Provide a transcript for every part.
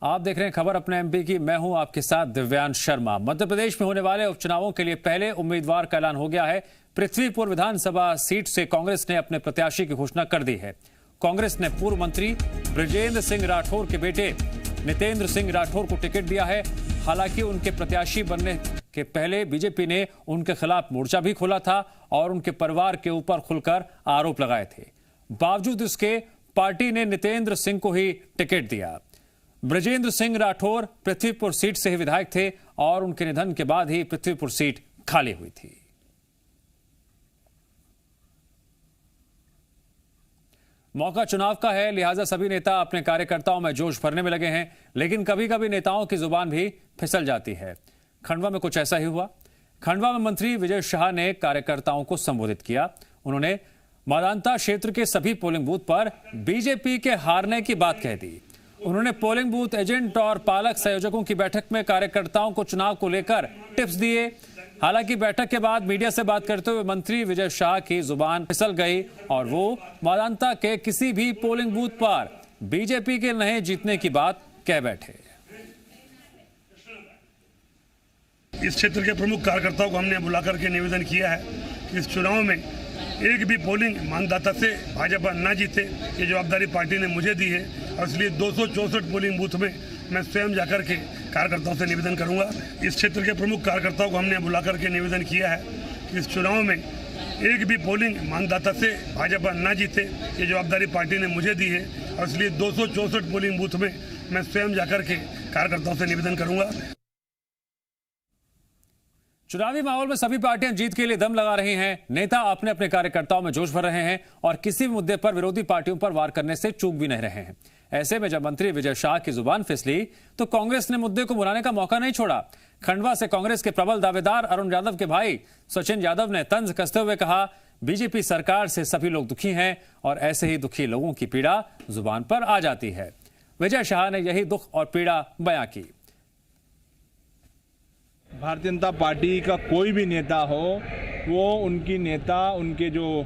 आप देख रहे हैं खबर अपने एमपी की। मैं हूं आपके साथ दिव्यांश शर्मा। मध्य प्रदेश में होने वाले उपचुनावों के लिए पहले उम्मीदवार का ऐलान हो गया है। पृथ्वीपुर विधानसभा सीट से कांग्रेस ने अपने प्रत्याशी की घोषणा कर दी है। कांग्रेस ने पूर्व मंत्री बृजेंद्र सिंह राठौर के बेटे नितेंद्र सिंह राठौर को टिकट दिया है। हालांकि उनके प्रत्याशी बनने के पहले बीजेपी ने उनके खिलाफ मोर्चा भी खोला था और उनके परिवार के ऊपर खुलकर आरोप लगाए थे। बावजूद इसके पार्टी ने नितेंद्र सिंह को ही टिकट दिया। बृजेंद्र सिंह राठौर पृथ्वीपुर सीट से ही विधायक थे और उनके निधन के बाद ही पृथ्वीपुर सीट खाली हुई थी। मौका चुनाव का है, लिहाजा सभी नेता अपने कार्यकर्ताओं में जोश भरने में लगे हैं, लेकिन कभी कभी नेताओं की जुबान भी फिसल जाती है। खंडवा में कुछ ऐसा ही हुआ। खंडवा में मंत्री विजय शाह ने कार्यकर्ताओं को संबोधित किया। उन्होंने मादांता क्षेत्र के सभी पोलिंग बूथ पर बीजेपी के हारने की बात कह दी। उन्होंने पोलिंग बूथ एजेंट और पालक संयोजकों की बैठक में कार्यकर्ताओं को चुनाव को लेकर टिप्स दिए। हालांकि बैठक के बाद मीडिया से बात करते हुए मंत्री विजय शाह की जुबान फिसल गई और वो मादांता के किसी भी पोलिंग बूथ पर बीजेपी के नहीं जीतने की बात कह बैठे। इस क्षेत्र के प्रमुख कार्यकर्ताओं को हमने बुलाकर के निवेदन किया है कि इस चुनाव में एक भी पोलिंग मतदाता से भाजपा न जीते। ये जवाबदारी पार्टी ने मुझे दी है और इसलिए 264 पोलिंग बूथ में मैं स्वयं जाकर के कार्यकर्ताओं से निवेदन करूंगा। इस क्षेत्र के प्रमुख कार्यकर्ताओं को हमने बुलाकर के निवेदन किया है कि इस चुनाव में एक भी पोलिंग मतदाता से भाजपा न जीते। ये जवाबदारी पार्टी ने मुझे दी है और इसलिए 264 पोलिंग बूथ में मैं स्वयं जाकर के कार्यकर्ताओं से निवेदन करूंगा। चुनावी माहौल में सभी पार्टियां जीत के लिए दम लगा रही हैं। नेता अपने अपने कार्यकर्ताओं में जोश भर रहे हैं और किसी भी मुद्दे पर विरोधी पार्टियों पर वार करने से चूक भी नहीं रहे हैं। ऐसे में जब मंत्री विजय शाह की जुबान फिसली तो कांग्रेस ने मुद्दे को भुलाने का मौका नहीं छोड़ा। खंडवा से कांग्रेस के प्रबल दावेदार अरुण यादव के भाई सचिन यादव ने तंज कसते हुए कहा, बीजेपी सरकार से सभी लोग दुखी हैं और ऐसे ही दुखी लोगों की पीड़ा जुबान पर आ जाती है। विजय शाह ने यही दुख और पीड़ा बयां की। भारतीय जनता पार्टी का कोई भी नेता हो, वो उनकी नेता, उनके जो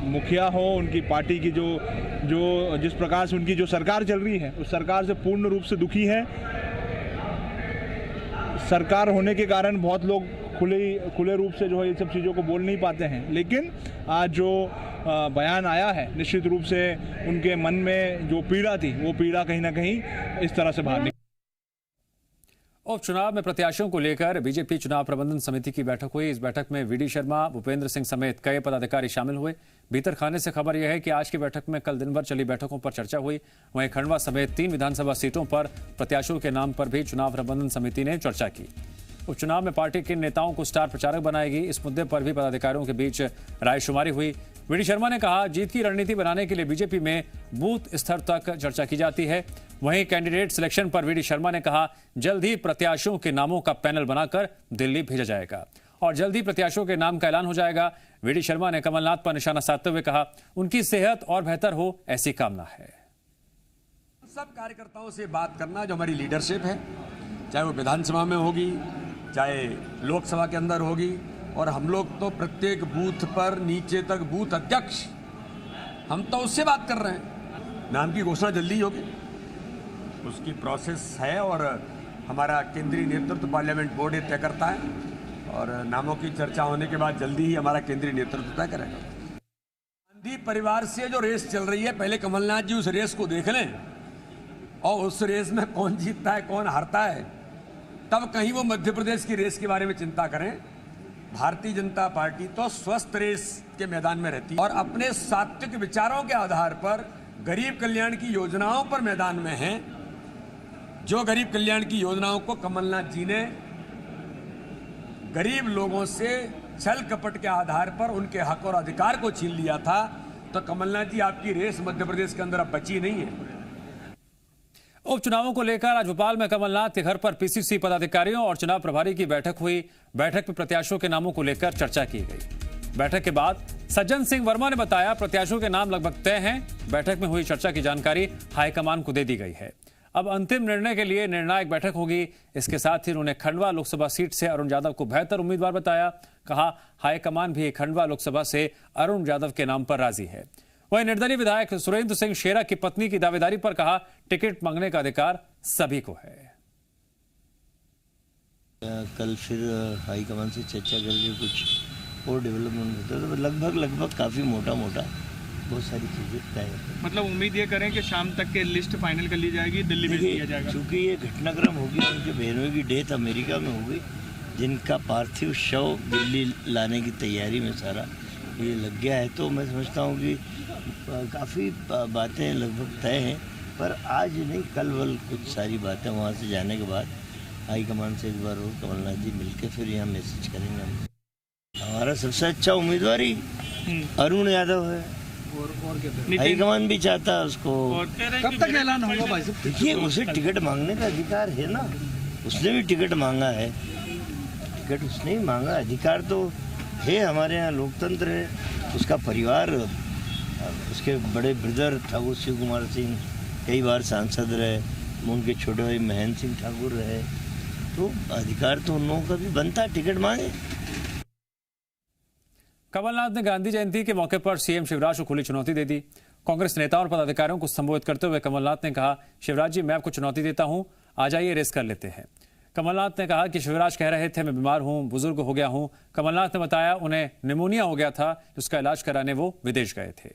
मुखिया हो, उनकी पार्टी की जो जिस प्रकार से उनकी जो सरकार चल रही है उस सरकार से पूर्ण रूप से दुखी है। सरकार होने के कारण बहुत लोग खुले रूप से जो है ये सब चीज़ों को बोल नहीं पाते हैं, लेकिन आज जो बयान आया है निश्चित रूप से उनके मन में जो पीड़ा थी वो पीड़ा कहीं ना कहीं इस तरह से बाहर निकली। उपचुनाव में प्रत्याशियों को लेकर बीजेपी चुनाव प्रबंधन समिति की बैठक हुई। इस बैठक में वीडी शर्मा, भूपेंद्र सिंह समेत कई पदाधिकारी शामिल हुए। भीतर खाने से खबर यह है कि आज की बैठक में कल दिन भर चली बैठकों पर चर्चा हुई। वहीं खंडवा समेत 3 विधानसभा सीटों पर प्रत्याशियों के नाम पर भी चुनाव प्रबंधन समिति ने चर्चा की। उपचुनाव में पार्टी के नेताओं को स्टार प्रचारक बनाएगी, इस मुद्दे पर भी पदाधिकारियों के बीच रायशुमारी हुई। वीडी शर्मा ने कहा, जीत की रणनीति बनाने के लिए बीजेपी में बूथ स्तर तक चर्चा की जाती है। वहीं कैंडिडेट सिलेक्शन पर वीडी शर्मा ने कहा, जल्द ही प्रत्याशियों के नामों का पैनल बनाकर दिल्ली भेजा जाएगा और जल्द ही प्रत्याशियों के नाम का ऐलान हो जाएगा। वीडी शर्मा ने कमलनाथ पर निशाना साधते हुए कहा, उनकी सेहत और बेहतर हो ऐसी कामना है। सब कार्यकर्ताओं से बात करना जो हमारी लीडरशिप है, चाहे वो विधानसभा में होगी, चाहे लोकसभा के अंदर होगी, और हम लोग तो प्रत्येक बूथ पर नीचे तक बूथ अध्यक्ष, हम तो उससे बात कर रहे हैं। नाम की घोषणा जल्दी होगी, उसकी प्रोसेस है और हमारा केंद्रीय नेतृत्व पार्लियामेंट बोर्ड ये तय करता है और नामों की चर्चा होने के बाद जल्दी ही हमारा केंद्रीय नेतृत्व तय करेगा। गांधी परिवार से जो रेस चल रही है, पहले कमलनाथ जी उस रेस को देख लें और उस रेस में कौन जीतता है कौन हारता है, तब कहीं वो मध्य प्रदेश की रेस के बारे में चिंता करें। भारतीय जनता पार्टी तो स्वस्थ रेस के मैदान में रहती है और अपने सात्विक विचारों के आधार पर गरीब कल्याण की योजनाओं पर मैदान में है। जो गरीब कल्याण की योजनाओं को कमलनाथ जी ने गरीब लोगों से छल कपट के आधार पर उनके हक और अधिकार को छीन लिया था, तो कमलनाथ जी आपकी रेस मध्य प्रदेश के अंदर अब बची नहीं है। उपचुनावों को लेकर आज भोपाल में कमलनाथ के घर पर पीसीसी पदाधिकारियों और चुनाव प्रभारी की बैठक हुई। बैठक में प्रत्याशियों के नामों को लेकर चर्चा की गई। बैठक के बाद सज्जन सिंह वर्मा ने बताया, प्रत्याशियों के नाम लगभग तय हैं। बैठक में हुई चर्चा की जानकारी हाईकमान को दे दी गई है। अब अंतिम निर्णय के लिए निर्णायक बैठक होगी। इसके साथ ही उन्होंने खंडवा लोकसभा सीट से अरुण यादव को बेहतर उम्मीदवार बताया। कहा, हाईकमान भी खंडवा लोकसभा से अरुण यादव के नाम पर राजी है। वहीं निर्दलीय विधायक सुरेंद्र सिंह शेरा की पत्नी की दावेदारी पर कहा, टिकट मांगने का अधिकार सभी को है। कल फिर हाईकमान से चर्चा करके कुछ और डेवलपमेंट होता है, तो लगभग काफ़ी मोटा बहुत सारी चीज़ें तय है। मतलब उम्मीद ये करें कि शाम तक के लिस्ट फाइनल कर ली जाएगी, दिल्ली भेज दिया जाएगा। क्योंकि ये घटनाक्रम हो गया, उनके बहनों की डेथ अमेरिका में हो गई, जिनका पार्थिव शव दिल्ली लाने की तैयारी में सारा ये लग गया है, तो मैं समझता हूँ कि काफ़ी बातें लगभग तय हैं। पर आज नहीं, कल कुछ सारी बातें वहाँ से जाने के बाद हाईकमान से एक बार और कमलनाथ जी मिलकर फिर यहाँ मैसेज करेंगे। हम हमारा सबसे अच्छा उम्मीदवार ही अरुण यादव है, और हाईकमान भी चाहता है उसको। कब तक ऐलान होगा भाई साहब? देखिए, उसे टिकट मांगने का अधिकार है ना, उसने भी टिकट मांगा है, टिकट उसने ही मांगा, अधिकार तो है। हमारे यहाँ लोकतंत्र है, उसका परिवार, उसके बड़े ब्रदर ठाकुर शिव कुमार सिंह कई बार सांसद रहे, उनके छोटे भाई महेंद्र सिंह ठाकुर रहे, तो अधिकार तो उन लोगों का भी बनता है, टिकट मांगे। कमलनाथ ने गांधी जयंती के मौके पर सीएम शिवराज को खुली चुनौती दे दी। कांग्रेस नेताओं और पदाधिकारियों को संबोधित करते हुए कमलनाथ ने कहा, शिवराज जी, मैं आपको चुनौती देता हूं, आ जाइए, रेस कर लेते हैं। कमलनाथ ने कहा कि शिवराज कह रहे थे मैं बीमार हूं, बुजुर्ग हो गया हूं। कमलनाथ ने बताया उन्हें निमोनिया हो गया था, जिसका इलाज कराने वो विदेश गए थे।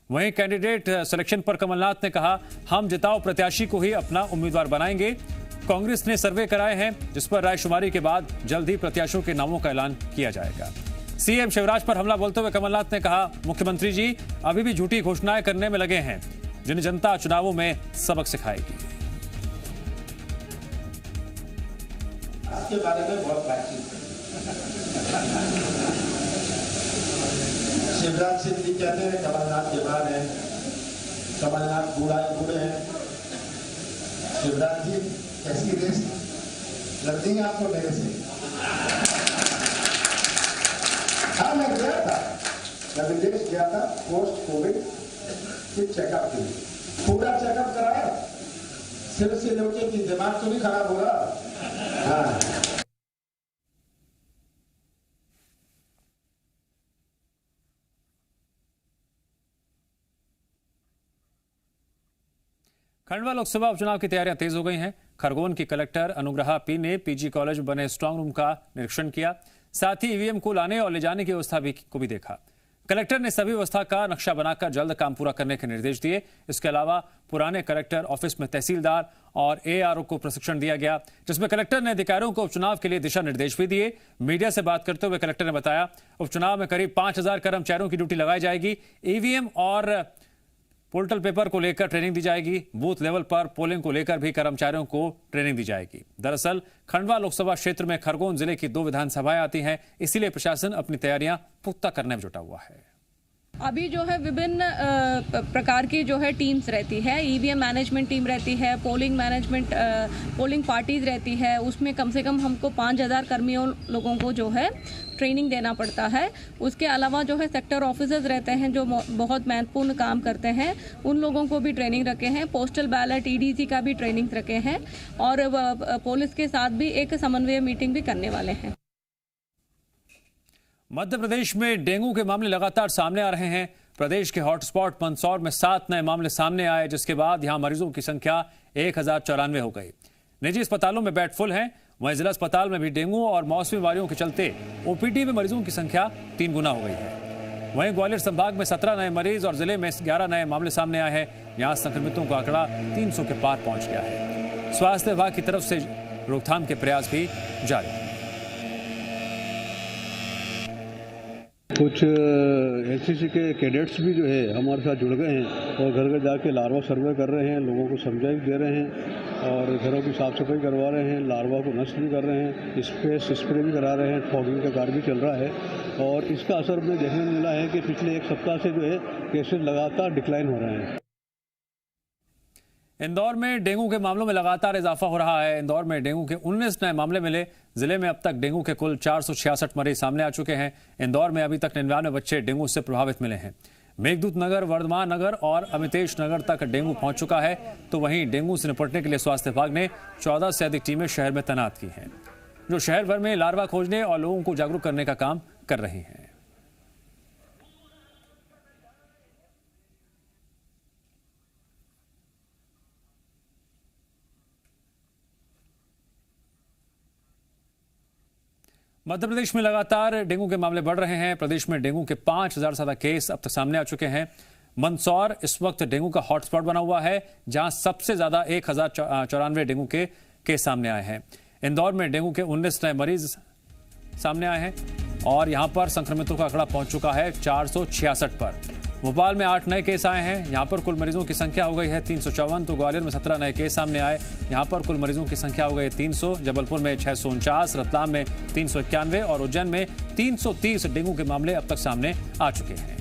वहीं कैंडिडेट सिलेक्शन पर कमलनाथ ने कहा, हम जिताओ प्रत्याशी को ही अपना उम्मीदवार बनाएंगे। कांग्रेस ने सर्वे कराए हैं, जिस पर रायशुमारी के बाद जल्द ही प्रत्याशियों के नामों का ऐलान किया जाएगा। सीएम शिवराज पर हमला बोलते हुए कमलनाथ ने कहा, मुख्यमंत्री जी अभी भी झूठी घोषणाएं करने में लगे हैं, जिन्हें जनता चुनावों में सबक सिखाएगी। आपके बारे में बहुत बातचीत शिवराज सिंह जी कहते हैं कमलनाथ बीमार है, कमलनाथ बूढ़े हैं। शिवराज जी कैसी रेस लगती है आपको मेरे से? हाँ, मैं गया था, मैं विदेश गया था पोस्ट कोविड के चेकअप के लिए, पूरा चेकअप कराया, सिर से लेके कि दिमाग तो नहीं खराब हो रहा। हाँ। खंडवा लोकसभा उपचुनाव की तैयारियां तेज हो गई हैं। खरगोन की कलेक्टर अनुग्रहा पी ने पीजी कॉलेज बने स्ट्रांग रूम का निरीक्षण किया, साथ ही ईवीएम को लाने और ले जाने की व्यवस्था को भी देखा। कलेक्टर ने सभी व्यवस्था का नक्शा बनाकर जल्द काम पूरा करने के निर्देश दिए। इसके अलावा पुराने कलेक्टर ऑफिस में तहसीलदार और एआरओ को प्रशिक्षण दिया गया, जिसमें कलेक्टर ने अधिकारियों को उपचुनाव के लिए दिशा निर्देश भी दिए। मीडिया से बात करते हुए कलेक्टर ने बताया, उपचुनाव में करीब 5000 कर्मचारियों की ड्यूटी लगाई जाएगी। ईवीएम और पोर्टल पेपर को लेकर ट्रेनिंग दी जाएगी। बूथ लेवल पर पोलिंग को लेकर भी कर्मचारियों को ट्रेनिंग दी जाएगी। दरअसल खंडवा लोकसभा क्षेत्र में खरगोन जिले की 2 विधानसभाएं आती हैं, इसीलिए प्रशासन अपनी तैयारियां पुख्ता करने में जुटा हुआ है। अभी जो है विभिन्न प्रकार की जो है टीम्स रहती है, ईवीएम मैनेजमेंट टीम रहती है, पोलिंग पार्टीज रहती है, उसमें कम से कम हमको 5000 कर्मियों लोगों को जो है ट्रेनिंग देना पड़ता है। उसके अलावा जो है सेक्टर ऑफिसर्स रहते हैं जो बहुत महत्वपूर्ण काम करते हैं, उन लोगों को भी ट्रेनिंग रखे हैं। पोस्टल बैलेट ईडीसी का भी ट्रेनिंग रखे हैं और पुलिस के साथ भी एक समन्वय मीटिंग भी करने वाले हैं। मध्य प्रदेश में डेंगू के मामले लगातार सामने आ रहे हैं। प्रदेश के हॉटस्पॉट मंदसौर में 7 नए मामले सामने आए, जिसके बाद यहां मरीजों की संख्या 1094 हो गई। निजी अस्पतालों में बेड फुल हैं। वहीं जिला अस्पताल में भी डेंगू और मौसमी बीमारियों के चलते ओपीडी में मरीजों की संख्या 3 गुना हो गई है। वहीं ग्वालियर संभाग में 17 नए मरीज और जिले में 11 नए मामले सामने आए हैं। यहां संक्रमितों का आंकड़ा 300 के पार पहुंच गया है। स्वास्थ्य विभाग की तरफ से रोकथाम के प्रयास भी जारी हैं। कुछ एनसीसी के कैडेट्स भी जो है हमारे साथ जुड़ गए हैं और घर घर जाके लार्वा सर्वे कर रहे हैं, लोगों को समझाइश दे रहे हैं और घरों की साफ सफाई करवा रहे हैं, लार्वा को नष्ट भी कर रहे हैं, स्प्रे भी करा रहे हैं, फॉगिंग का कार्य भी चल रहा है। और इसका असर में देखने को मिला है कि पिछले 1 सप्ताह से जो है केसेस लगातार डिक्लाइन हो रहे हैं। इंदौर में डेंगू के मामलों में लगातार इजाफा हो रहा है। इंदौर में डेंगू के 19 नए मामले मिले। जिले में अब तक डेंगू के कुल 466 मरीज सामने आ चुके हैं। इंदौर में अभी तक 99 बच्चे डेंगू से प्रभावित मिले हैं। मेघदूत नगर, वर्धमान नगर और अमितेश नगर तक डेंगू पहुंच चुका है। तो वहीं डेंगू से निपटने के लिए स्वास्थ्य विभाग ने 14 से अधिक टीमें शहर में तैनात की हैं, जो शहर भर में लार्वा खोजने और लोगों को जागरूक करने का काम कर रही हैं। मध्य प्रदेश में लगातार डेंगू के मामले बढ़ रहे हैं। प्रदेश में डेंगू के 5,000 से ज्यादा केस अब तक सामने आ चुके हैं। मंदसौर इस वक्त डेंगू का हॉटस्पॉट बना हुआ है, जहां सबसे ज्यादा 1,094 डेंगू के केस सामने आए हैं। इंदौर में डेंगू के 19 नए मरीज सामने आए हैं और यहां पर संक्रमितों का आंकड़ा पहुंच चुका है 466 पर। भोपाल में 8 नए केस आए हैं, यहां पर कुल मरीजों की संख्या हो गई है 354। तो ग्वालियर में 17 नए केस सामने आए, यहां पर कुल मरीजों की संख्या हो गई है 300। जबलपुर में 649, रतलाम में 391 और उज्जैन में 330 डेंगू के मामले अब तक सामने आ चुके हैं।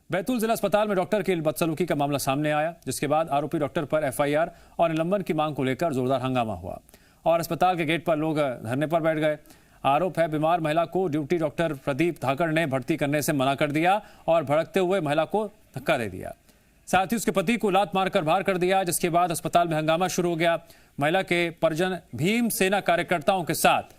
बैतूल जिला अस्पताल में डॉक्टर की बदसलूकी का मामला सामने आया, जिसके बाद आरोपी डॉक्टर पर एफआईआर और निलंबन की मांग को लेकर जोरदार हंगामा हुआ और अस्पताल के गेट पर लोग धरने पर बैठ गए। आरोप है बीमार महिला को ड्यूटी डॉक्टर प्रदीप धाकड़ ने भर्ती करने से मना कर दिया और भड़कते हुए महिला को धक्का दे दिया। साथ ही उसके पति को लात मारकर बाहर कर दिया, जिसके बाद अस्पताल में हंगामा शुरू हो गया। महिला के परिजन भीम सेना कार्यकर्ताओं के साथ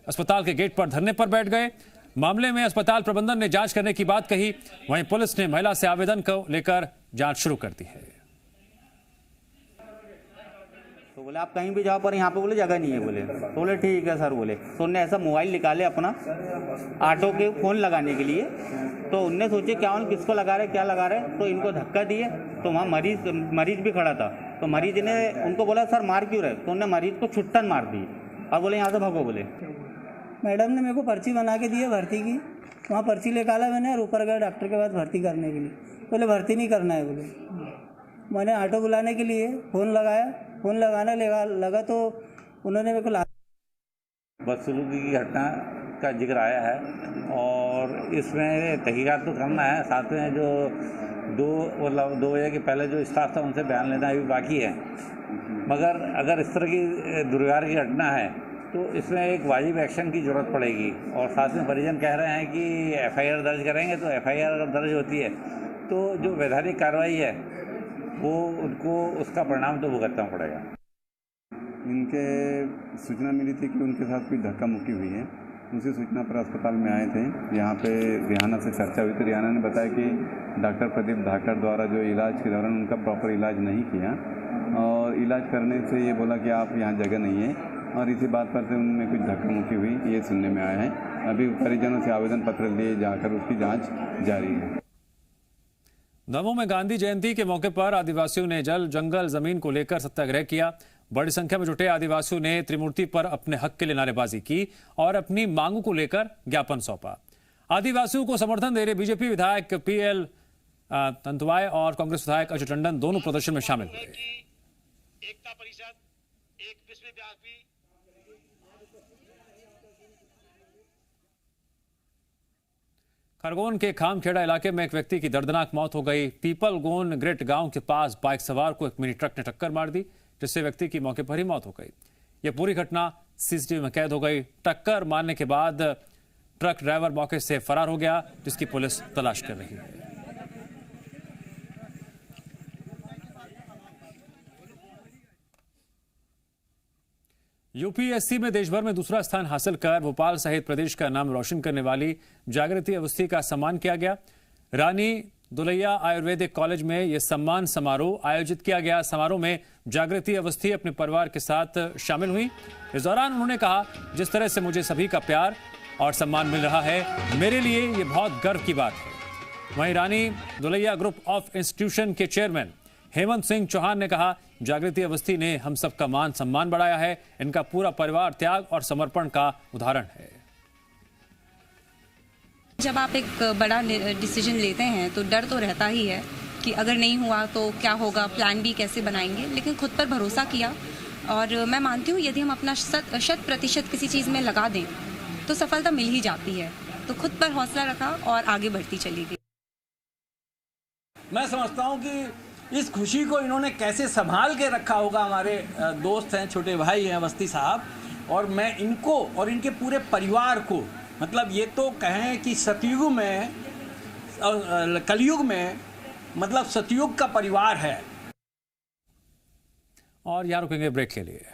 अस्पताल के गेट पर धरने पर बैठ गए। मामले में अस्पताल प्रबंधन ने जांच करने की बात कही, वहीं पुलिस ने महिला से आवेदन को लेकर जांच शुरू कर दी है। तो बोले आप कहीं भी जाओ पर यहाँ पे बोले जगह नहीं है। बोले ठीक है सर। बोले तो उनने ऐसा मोबाइल निकाले अपना ऑटो के फ़ोन लगाने के लिए, तो उनने सोचे क्या उन किसको लगा रहे क्या लगा रहे, तो इनको धक्का दिए। तो वहाँ मरीज भी खड़ा था, तो मरीज ने उनको बोला सर मार क्यों रहे, तो उन्होंने मरीज को छुट्टन मार दी और बोले यहाँ से भगो। बोले मैडम ने मेरे को पर्ची बना के दी है भर्ती की, वहाँ पर्ची निकाला मैंने और ऊपर गया डॉक्टर के पास भर्ती करने के लिए। बोले भर्ती नहीं करना है। बोले मैंने ऑटो बुलाने के लिए फ़ोन लगाया, फ़ोन लगाने लगा तो उन्होंने मेरे को बदसलूकी की घटना का जिक्र आया है और इसमें तहकीकात तो करना है। साथ में जो 2 बजे के पहले जो स्टाफ था उनसे बयान लेना अभी बाकी है। मगर अगर इस तरह की दुर्व्यवहार की घटना है तो इसमें एक वाजिब एक्शन की ज़रूरत पड़ेगी और साथ में परिजन कह रहे हैं कि एफआईआर दर्ज करेंगे। तो एफआईआर अगर दर्ज होती है तो जो वैधानिक कार्रवाई है वो उनको उसका परिणाम तो भुगतना पड़ेगा। इनके सूचना मिली थी कि उनके साथ कोई धक्का मुक्की हुई है, उसी सूचना पर अस्पताल में आए थे। यहाँ पे रिहाना से चर्चा हुई थी। रिहाना ने बताया कि डॉक्टर प्रदीप धाकड़ द्वारा जो इलाज के दौरान उनका प्रॉपर इलाज नहीं किया और इलाज करने से ये बोला कि आप यहाँ जगह नहीं है और इसी बात पर से उनमें कुछ धक्का मुक्की हुई, ये सुनने में आया है। अभी परिजनों से आवेदन पत्र लिए जाकर उसकी जाँच जारी है। दमोह में गांधी जयंती के मौके पर आदिवासियों ने जल जंगल जमीन को लेकर सत्याग्रह किया। बड़ी संख्या में जुटे आदिवासियों ने त्रिमूर्ति पर अपने हक के लिए नारेबाजी की और अपनी मांगों को लेकर ज्ञापन सौंपा। आदिवासियों को समर्थन दे रहे बीजेपी विधायक पीएल तंतुवाय और कांग्रेस विधायक अजय टंडन दोनों प्रदर्शन में शामिल हुए। एकता परिषद एक विश्वव्यापी खरगोन के खामखेड़ा इलाके में एक व्यक्ति की दर्दनाक मौत हो गई। पीपल गोन ग्रेट गांव के पास बाइक सवार को एक मिनी ट्रक ने टक्कर मार दी, जिससे व्यक्ति की मौके पर ही मौत हो गई। यह पूरी घटना सीसीटीवी में कैद हो गई। टक्कर मारने के बाद ट्रक ड्राइवर मौके से फरार हो गया, जिसकी पुलिस तलाश कर रही है। यूपीएससी में देश भर में दूसरा स्थान हासिल कर भोपाल सहित प्रदेश का नाम रोशन करने वाली जागृति अवस्थी का सम्मान किया गया। रानी दुलैया आयुर्वेदिक कॉलेज में यह सम्मान समारोह आयोजित किया गया। समारोह में जागृति अवस्थी अपने परिवार के साथ शामिल हुई। इस दौरान उन्होंने कहा, जिस तरह से मुझे सभी का प्यार और सम्मान मिल रहा है, मेरे लिए ये बहुत गर्व की बात है। वहीं रानी दुलैया ग्रुप ऑफ इंस्टीट्यूशन के चेयरमैन हेमंत सिंह चौहान ने कहा, जागृति अवस्थी ने हम सबका मान सम्मान बढ़ाया है। इनका पूरा परिवार त्याग और समर्पण का उदाहरण है। जब आप एक बड़ा डिसीजन लेते हैं तो डर तो रहता ही है कि अगर नहीं हुआ तो क्या होगा, प्लान बी कैसे बनाएंगे, लेकिन खुद पर भरोसा किया और मैं मानती हूँ यदि हम अपना 100% किसी चीज़ में लगा दें तो सफलता मिल ही जाती है। तो खुद पर हौसला रखा और आगे बढ़ती चली गई। मैं समझता हूँ कि इस खुशी को इन्होंने कैसे संभाल के रखा होगा। हमारे दोस्त हैं, छोटे भाई हैं अवस्थी साहब, और मैं इनको और इनके पूरे परिवार को, मतलब ये तो कहें कि सतयुग में कलयुग में मतलब सतयुग का परिवार है। और यहाँ रुकेंगे ब्रेक के लिए।